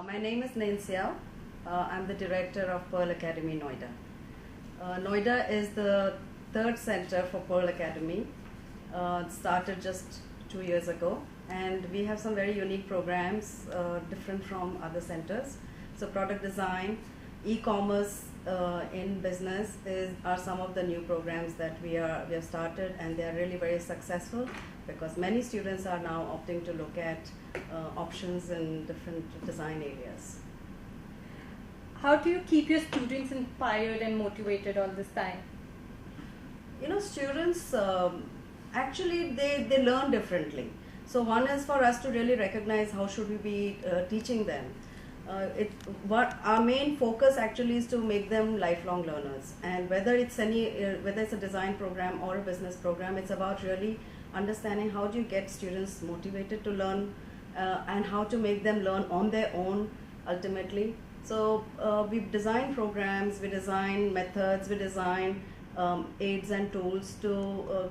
My name is Nain Xiao. I'm the director of Pearl Academy Noida. Noida is the third center for Pearl Academy. It started just 2 years ago, and we have some very unique programs different from other centers. So product design, e-commerce in business are some of the new programs that we have started, and they are really very successful because many students are now opting to look at options in different design areas. How do you keep your students inspired and motivated all this time? You know, students actually they learn differently. So one is for us to really recognize how should we be teaching them. What our main focus actually is to make them lifelong learners, and whether it's a design program or a business program, it's about really understanding how do you get students motivated to learn and how to make them learn on their own ultimately. So we design programs, we design methods, we design aids and tools to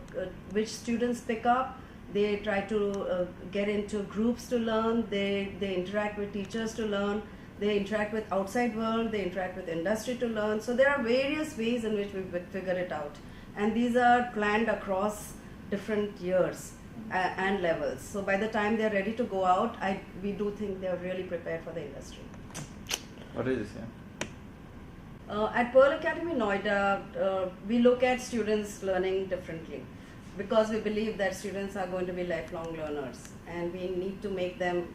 which students pick up. They try to get into groups to learn, they interact with teachers to learn, they interact with outside world, they interact with industry to learn. So there are various ways in which we figure it out. And these are planned across different years and levels. So by the time they're ready to go out, we do think they're really prepared for the industry. What is this? At Pearl Academy Noida, we look at students learning differently, because we believe that students are going to be lifelong learners, and we need to make them,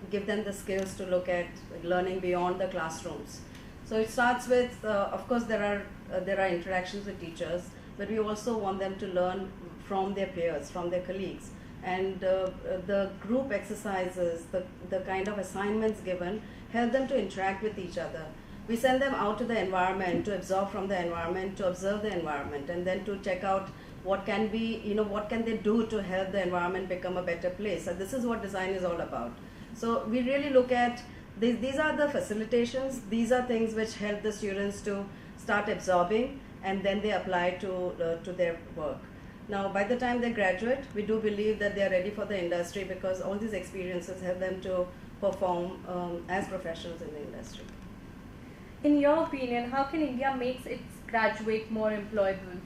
give them the skills to look at learning beyond the classrooms. So it starts with, of course, there are interactions with teachers, but we also want them to learn from their peers, from their colleagues. And the group exercises, the kind of assignments given, help them to interact with each other. We send them out to the environment to absorb from the environment, to observe the environment, and then to check out what can they do to help the environment become a better place. So this is what design is all about. So we really look at, these are the facilitations, these are things which help the students to start absorbing, and then they apply to their work. Now, by the time they graduate, we do believe that they are ready for the industry, because all these experiences help them to perform as professionals in the industry. In your opinion, how can India make its graduate more employable?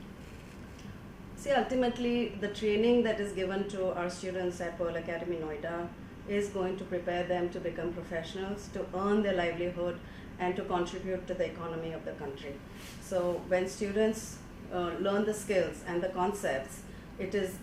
See, ultimately, the training that is given to our students at Pearl Academy Noida is going to prepare them to become professionals, to earn their livelihood, and to contribute to the economy of the country. So when students learn the skills and the concepts, it is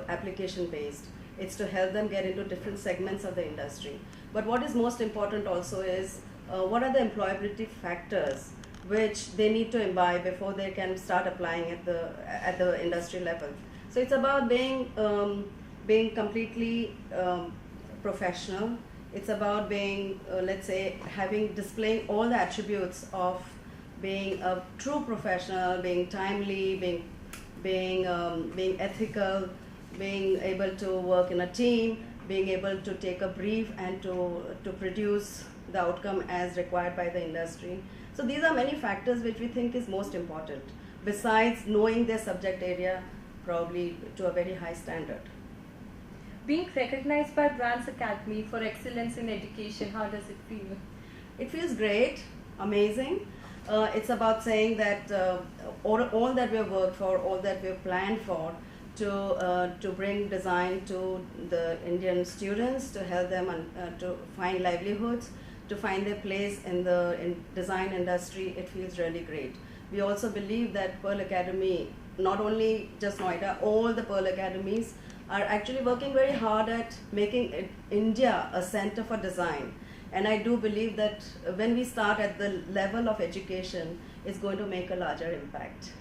application based. It's to help them get into different segments of the industry. But what is most important also is what are the employability factors which they need to imbibe before they can start applying at the industry level. So it's about being completely professional. It's about being, let's say, displaying all the attributes of being a true professional, being timely, being ethical, being able to work in a team, being able to take a brief and to produce the outcome as required by the industry. So these are many factors which we think is most important, besides knowing their subject area probably to a very high standard. Being recognized by Brands Academy for excellence in education, how does it feel? It feels great, amazing. It's about saying that all that we've worked for, all that we've planned for, to bring design to the Indian students, to help them to find livelihoods, to find their place in the design industry, it feels really great. We also believe that Pearl Academy, not only just Noida, all the Pearl Academies are actually working very hard at making India a center for design. And I do believe that when we start at the level of education, it's going to make a larger impact.